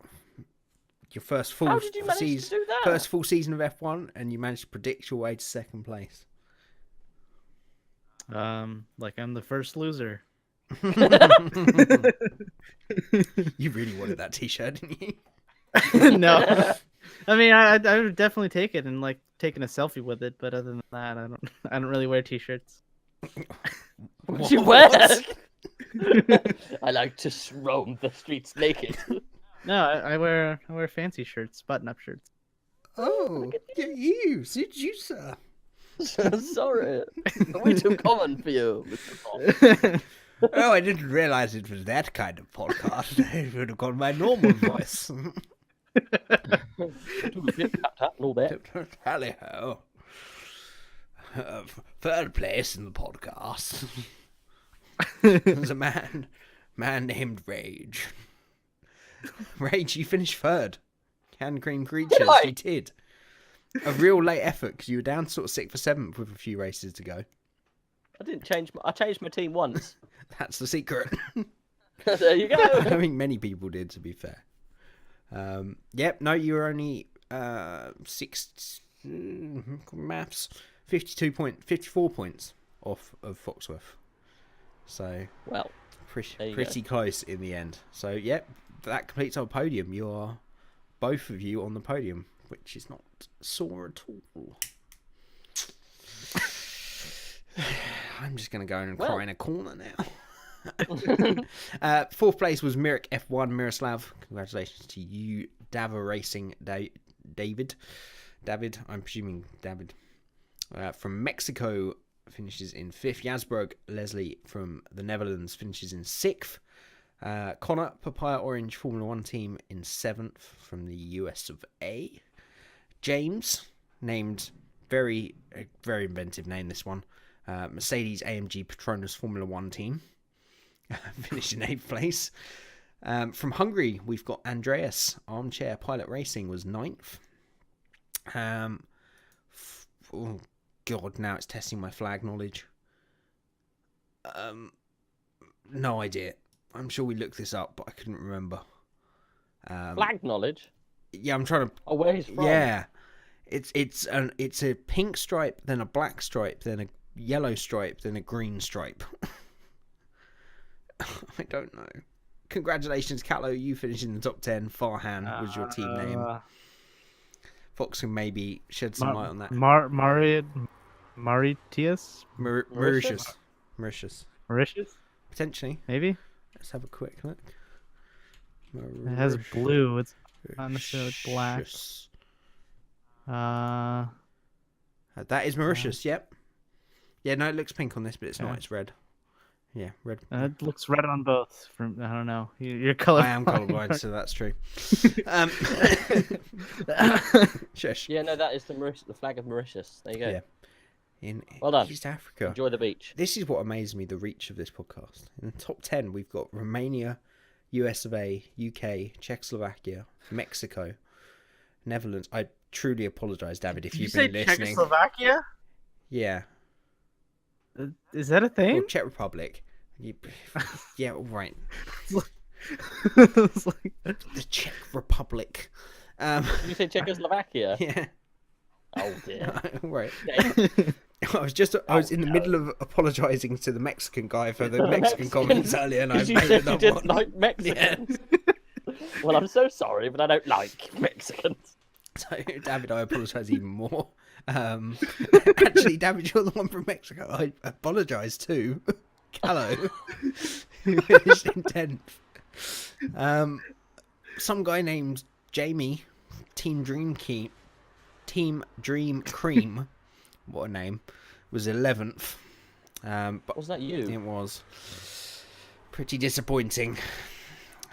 your first full How did you manage to do that? First full season of F1 and you managed to predict your way to second place? Like I'm the first loser. You really wanted that T-shirt, didn't you? No, I mean I would definitely take it and like taking a selfie with it, but other than that, I don't really wear T-shirts. What do you wear? I like to roam the streets naked. No, I wear fancy shirts, button-up shirts. Oh, get you, seducer. Sorry, way too common for you, Mr. Fox. Oh, I didn't realize it was that kind of podcast. I would have got my normal voice. All that. Tally ho. Third place in the podcast. There's a man named Rage. Rage, you finished third. Can Cream Creatures, you did. A real late effort because you were down sort of 6th or 7th with a few races to go. I didn't change. I changed my team once. That's the secret. There you go. I don't think many people did, to be fair. No, you were only 54 points off of Foxworth. So, well, pretty close in the end. So, that completes our podium. You are both of you on the podium, which is not sore at all. I'm just going to go in and cry in a corner now. 4th place was Mirik F1 Miroslav. Congratulations to you, Dava Racing David. I'm presuming David. From Mexico finishes in 5th. Jasberg Leslie from the Netherlands finishes in 6th. Connor Papaya Orange Formula 1 team in 7th from the US of A. James, named very inventive name this one. Mercedes AMG Petronas Formula 1 team. Finished in 8th place. From Hungary, we've got Andreas. Armchair Pilot Racing was 9th. Oh, God, now it's testing my flag knowledge. No idea. I'm sure we looked this up, but I couldn't remember. Flag knowledge? Yeah, I'm trying to... Oh, where he's from? Yeah. It's a pink stripe, then a black stripe, then a yellow stripe, then a green stripe. I don't know. Congratulations, Callow. You finished in the top 10. Farhan was your team name. Fox can maybe shed some light on that. Mauritius? Mauritius. Potentially. Maybe? Let's have a quick look. It has blue. It's not necessarily black. That is Mauritius, yep. Yeah, no, it looks pink on this, but it's not. It's red. Yeah, red. It looks red on both. I don't know. You're colorblind. I am colorblind, so that's true. Shush. Yeah, no, that is the flag of Mauritius. There you go. Yeah. In well done. East Africa. Enjoy the beach. This is what amazes me, the reach of this podcast. In the top 10, we've got Romania, US of A, UK, Czechoslovakia, Mexico, Netherlands. I truly apologise, David, if you've been listening. Czechoslovakia? Yeah. Is that a thing? Or Czech Republic. Yeah, all right. It's like, The Czech Republic. Did you say Czechoslovakia? Yeah. Oh dear. Right. Okay. I was in the middle of apologising to the Mexican guy for the Mexican comments earlier, and I 'Cause you made said you another didn't one. like Mexicans. Well, I'm so sorry, but I don't like Mexicans. So, David, I apologise even more. Actually, David, you're the one from Mexico. I apologise too. Hello. Who finished in 10th. Some guy named Jamie, Team Dream Cream, what a name, was 11th. But Was that you? it was pretty disappointing.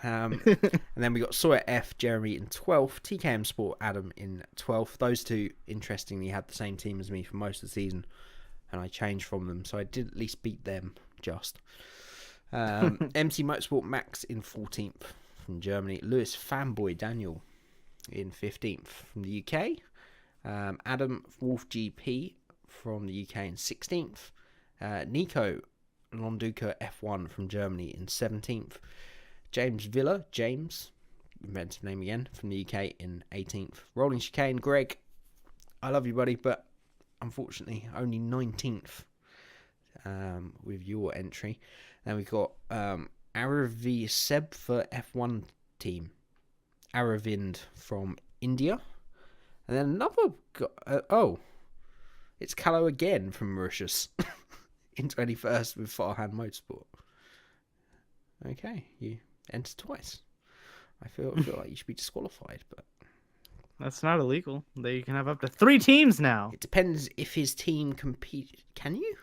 And then we got Sawyer F, Jeremy in 12th, TKM Sport, Adam in 12th. Those two, interestingly, had the same team as me for most of the season, and I changed from them, so I did at least beat them just. MC Motorsport Max in 14th from Germany. Lewis Fanboy Daniel in 15th from the UK. Adam Wolf GP from the UK in 16th. Nico Londuca F1 from Germany in 17th. James Villa, inventive name again, from the UK in 18th. Rolling Chicane, Greg, I love you, buddy, but unfortunately only 19th with your entry. Then we've got Aravind Seb for F1 team. Aravind from India. And then another... it's Callow again from Mauritius in 21st with Farhan Motorsport. Okay, you entered twice. I feel like you should be disqualified, but that's not illegal. You can have up to 3 teams now. it depends if his team compete. Can you?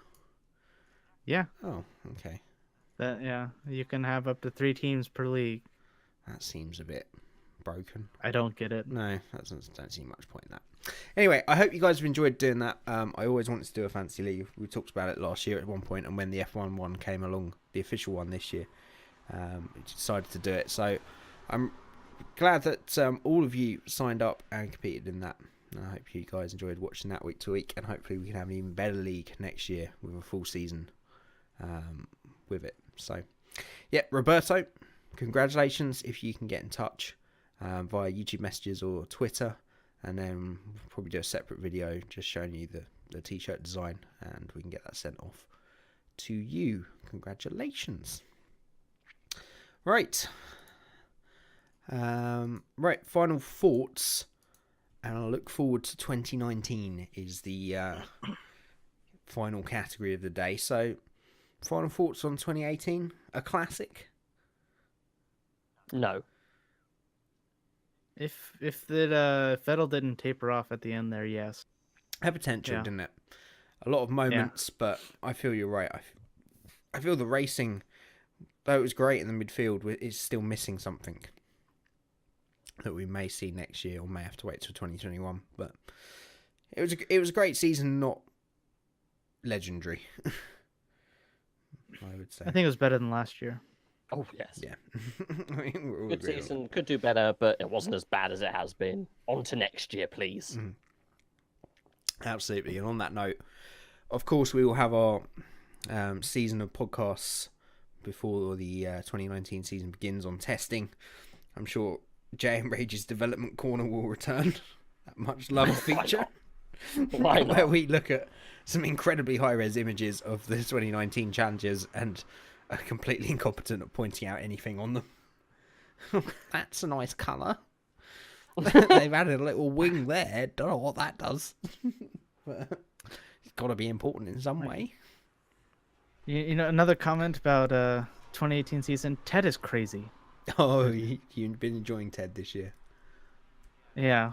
Yeah. Oh, okay. You can have up to 3 teams per league. That seems a bit broken. I don't get it. No, don't see much point in that. Anyway, I hope you guys have enjoyed doing that. I always wanted to do a fantasy league. We talked about it last year at one point, and when the F1 one came along, the official one this year, we decided to do it. So I'm glad that all of you signed up and competed in that. I hope you guys enjoyed watching that week to week, and hopefully we can have an even better league next year with a full season with it. So, yeah, Roberto, congratulations if you can get in touch via YouTube messages or Twitter, and then we'll probably do a separate video just showing you the t-shirt design, and we can get that sent off to you. Congratulations. Right. Final thoughts, and I look forward to 2019 is the final category of the day. So, final thoughts on 2018? A classic? No. If Vettel didn't taper off at the end there, yes. Had potential, didn't it? A lot of moments, but I feel you're right. I feel the racing, though it was great in the midfield, is still missing something that we may see next year, or may have to wait till 2021. But it was a great season, not legendary. I would say. I think it was better than last year. Oh yes. Yeah. I mean, we're all Good agreeing on season. Could do better, but it wasn't as bad as it has been. On to next year, please. that. Absolutely. And on that note, of course, we will have our season of podcasts before the 2019 season begins on testing. I'm sure JM Rage's Development Corner will return. That much loved feature. Why not? Where we look at some incredibly high-res images of the 2019 challenges and are completely incompetent at pointing out anything on them. That's a nice colour. They've added a little wing there. Don't know what that does. But it's got to be important in some way. You know, another comment about 2018 season. Ted is crazy. Oh, you've been enjoying Ted this year. Yeah.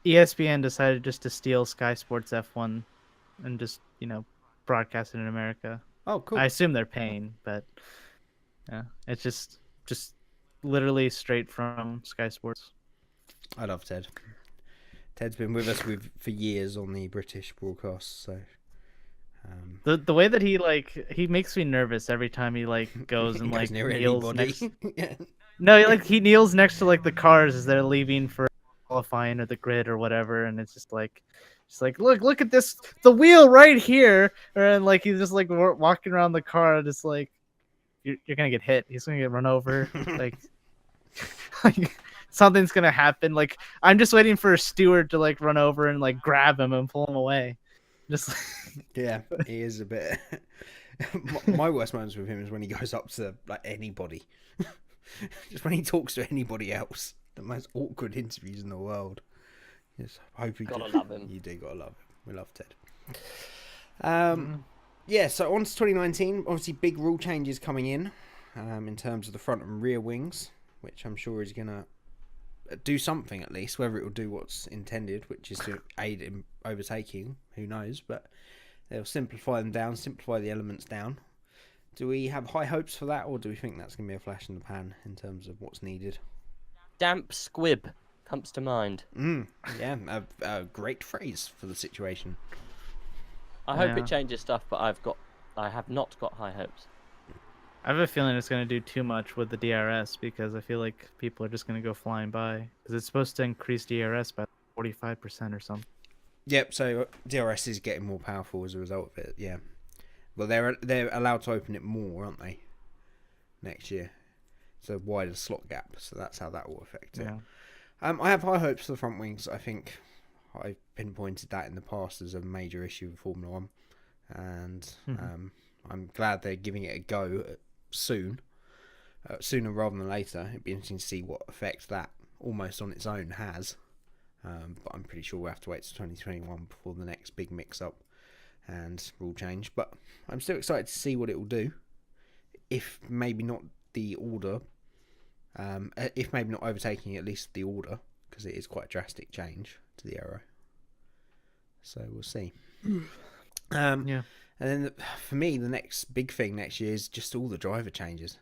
ESPN decided just to steal Sky Sports F1 and just broadcast it in America. Oh, cool. I assume they're paying, but yeah, it's just literally straight from Sky Sports. I love Ted. Ted's been with us for years on the British broadcast, so the way that he makes me nervous every time he goes and goes near kneels anybody. next. Yeah. No, he kneels next to the cars as they're leaving for qualifying or the grid or whatever, and it's just like look at this, the wheel right here, and he's just walking around the car, just you're gonna get hit. He's gonna get run over. Like, like something's gonna happen. Like I'm just waiting for a steward to like run over and like grab him and pull him away. Just Yeah, he is a bit. My worst moments with him is when he goes up to like anybody, just when he talks to anybody else. The most awkward interviews in the world. Yes, I hope Gotta love him. You do gotta love him. We love Ted. Yeah. So on to 2019. Obviously, big rule changes coming in terms of the front and rear wings, which I'm sure is gonna do something at least. Whether it will do what's intended, which is to aid in overtaking, who knows? But they'll simplify them down, simplify the elements down. Do we have high hopes for that, or do we think that's going to be a flash in the pan in terms of what's needed? Damp squib comes to mind. Yeah, a great phrase for the situation. I hope it changes stuff, but I have not got high hopes. I have a feeling it's going to do too much with the DRS because I feel like people are just going to go flying by because it's supposed to increase DRS by 45% or something. Yep. So DRS is getting more powerful as a result of it. Yeah. Well, they're allowed to open it more, aren't they? Next year. So wider slot gap. So that's how that will affect it. Yeah. I have high hopes for the front wings. I think I've pinpointed that in the past as a major issue with Formula One, and I'm glad they're giving it a go soon, sooner rather than later. It'd be interesting to see what effect that almost on its own has. But I'm pretty sure we'll have to wait till 2021 before the next big mix-up and rule change. But I'm still excited to see what it will do. If maybe not the order, if maybe not overtaking at least the order, because it is quite a drastic change to the aero. So we'll see. Yeah. And then for me, the next big thing next year is just all the driver changes.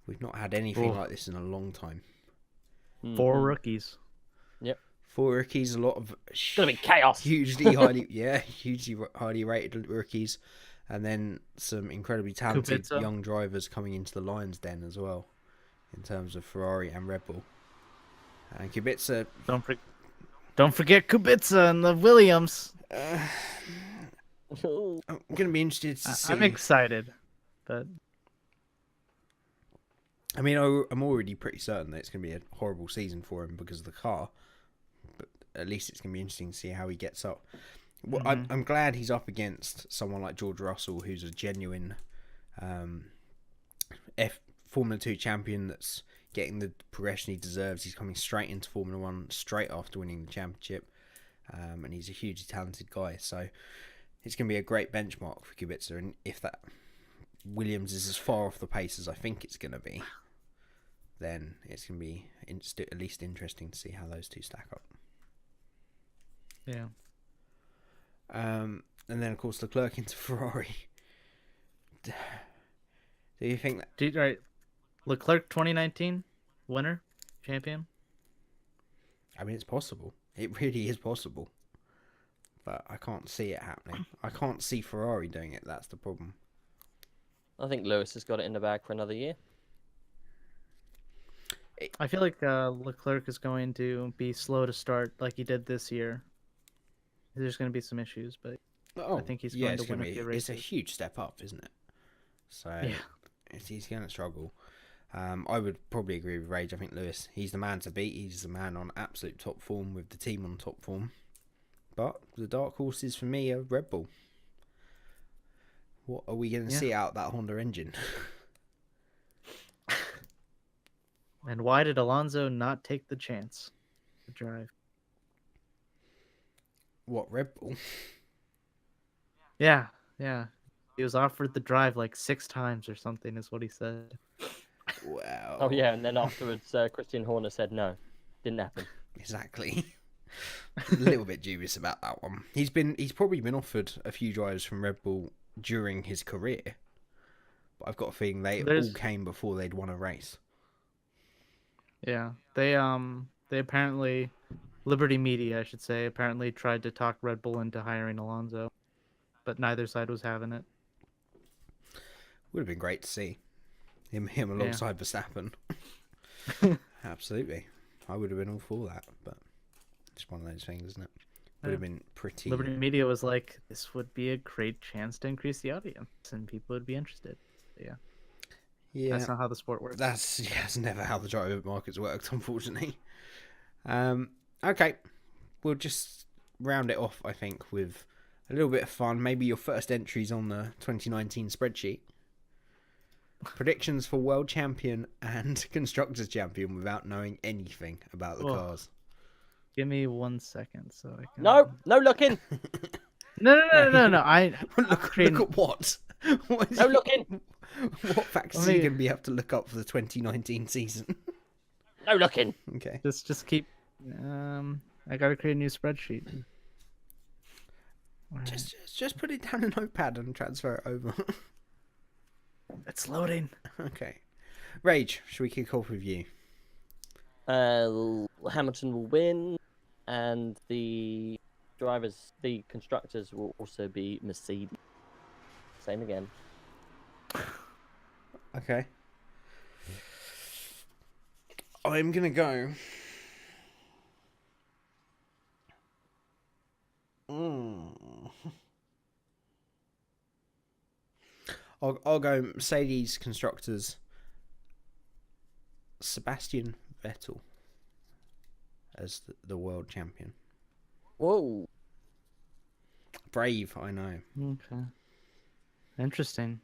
We've not had anything like this in a long time. 4 rookies. Yep. 4 rookies, a lot of It's gonna be chaos. hugely highly rated rookies, and then some incredibly talented Kubica. young drivers coming into the Lions Den as well, in terms of Ferrari and Red Bull. And Kubica, Don't forget Kubica and the Williams. I'm going to be interested to see. I'm excited, but I mean, I'm already pretty certain that it's going to be a horrible season for him because of the car. But at least it's going to be interesting to see how he gets up. Well, I'm glad he's up against someone like George Russell, who's a genuine Formula 2 champion that's getting the progression he deserves. He's coming straight into Formula 1 straight after winning the championship. And he's a hugely talented guy. So it's going to be a great benchmark for Kubica. And if that Williams is as far off the pace as I think it's going to be, then it's going to be at least interesting to see how those two stack up. yeah. And then, of course, Leclerc into Ferrari. Do you think that... Right. Leclerc 2019 winner, champion. I mean, it's possible. It really is possible. But I can't see it happening. I can't see Ferrari doing it. That's the problem. I think Lewis has got it in the bag for another year. I feel like Leclerc is going to be slow to start like he did this year. There's going to be some issues, but I think he's going to win a few races. It's a huge step up, isn't it? So he's going to struggle. I would probably agree with Rage. I think Lewis, he's the man to beat. He's the man on absolute top form with the team on top form. But the dark horses for me are Red Bull. What are we going to see out that Honda engine? And why did Alonso not take the chance to drive? What, Red Bull? Yeah. He was offered the drive like 6 times or something, is what he said. Wow. Oh yeah, and then afterwards, Christian Horner said no, didn't happen. Exactly. A little bit dubious about that one. He's probably been offered a few drives from Red Bull during his career, but I've got a feeling they all came before they'd won a race. Yeah, they apparently, Liberty Media, I should say, apparently tried to talk Red Bull into hiring Alonso, but neither side was having it. Would have been great to see him alongside Verstappen. Absolutely, I would have been all for that, but just one of those things, isn't it? Would have been pretty. Liberty Media was like, this would be a great chance to increase the audience, and people would be interested. Yeah. Yeah, That's not how the sport works. that's never how the driver market's worked, unfortunately. Okay, we'll just round it off, I think, with a little bit of fun. Maybe your first entries on the 2019 spreadsheet. Predictions for world champion and constructors champion without knowing anything about the cars. Give me 1 second so I can. No looking. No. Look at what? No looking. What facts are you going to be able to look up for the 2019 season? No looking. Okay. Just keep. I gotta create a new spreadsheet. Just put it down in a notepad and transfer it over. It's loading. Okay. Rage, should we kick off with you? Hamilton will win, and the constructors will also be Mercedes. Same again. Okay. I'm gonna go. I'll go Mercedes constructors. Sebastian Vettel as the world champion. Whoa. Brave, I know. Okay. Interesting.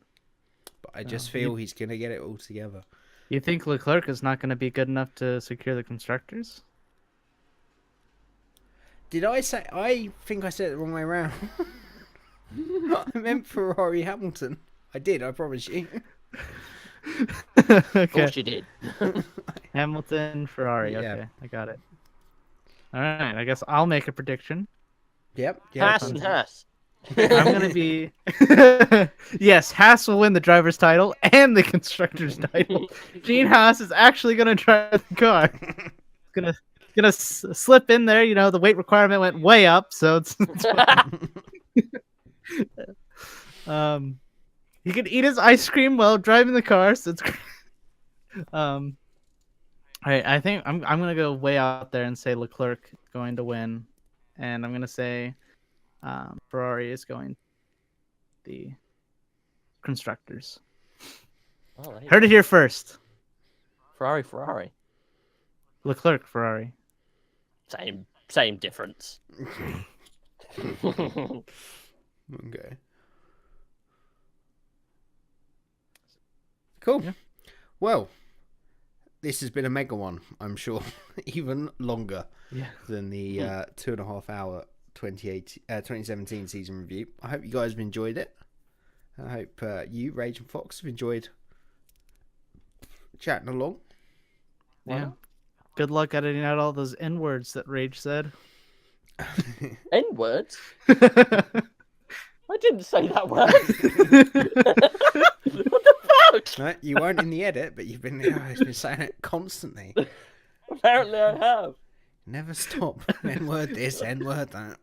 But I just feel he's going to get it all together. You think Leclerc is not going to be good enough to secure the constructors? Did I say... I think I said it the wrong way around. I meant Ferrari Hamilton. I did, I promise you. Of course you did. Hamilton, Ferrari. Yeah. Okay, I got it. All right, I guess I'll make a prediction. Yep. Haas and Haas. I'm going to be... Yes, Haas will win the driver's title and the constructor's title. Gene Haas is actually going to drive the car. Gonna slip in there. You know, the weight requirement went way up, so it's he could eat his ice cream while driving the car, so it's great. All right, I think I'm gonna go way out there and say Leclerc going to win, and I'm gonna say Ferrari is going the constructors. Oh, Heard it here first. Ferrari. Leclerc, Ferrari. Same difference. Okay. Cool. Yeah. Well, this has been a mega one, I'm sure. Even longer than the 2.5 hour 2017 season review. I hope you guys have enjoyed it. I hope you, Rage and Fox, have enjoyed chatting along. Yeah. Good luck editing out all those N words that Rage said. N-words? I didn't say that word. What the fuck? No, you weren't in the edit, but you've been saying it constantly. Apparently I have. Never stop. N-word this, N-word that.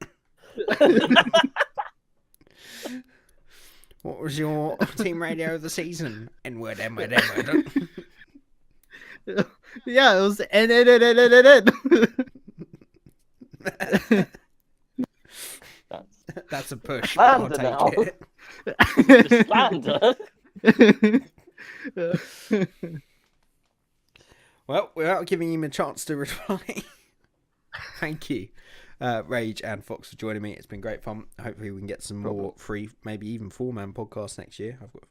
What was your team radio of the season? N-word, N-word, N-word. Yeah, it was N. That's a push. Slander I'll take now. it. Well, without giving him a chance to reply, thank you, Rage and Fox, for joining me. It's been great fun. Hopefully we can get some more free, maybe even 4-man podcasts next year. I've got to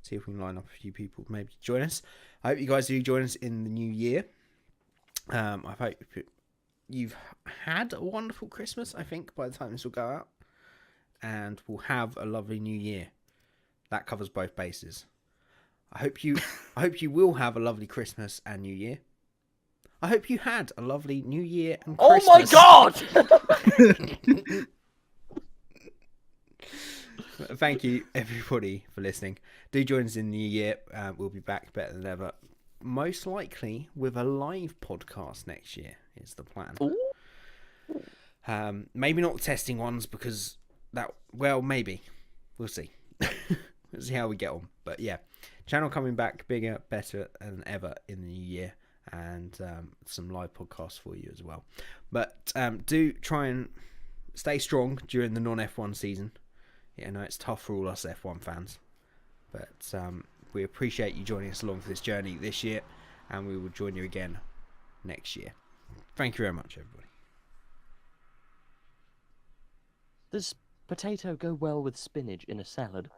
see if we can line up a few people maybe to join us. I hope you guys do join us in the new year. I hope you've had a wonderful Christmas, I think, by the time this will go out. And we'll have a lovely new year. That covers both bases. I hope you will have a lovely Christmas and New Year. I hope you had a lovely New Year and Christmas. Oh my god! Thank you, everybody, for listening. Do join us in the new year. We'll be back better than ever. Most likely with a live podcast next year is the plan. Maybe not testing ones because maybe. We'll see. We'll see how we get on. But yeah, channel coming back bigger, better than ever in the new year. And some live podcasts for you as well. But do try and stay strong during the non-F1 season. Yeah, I know it's tough for all us F1 fans. But we appreciate you joining us along for this journey this year, and we will join you again next year. Thank you very much, everybody. Does potato go well with spinach in a salad?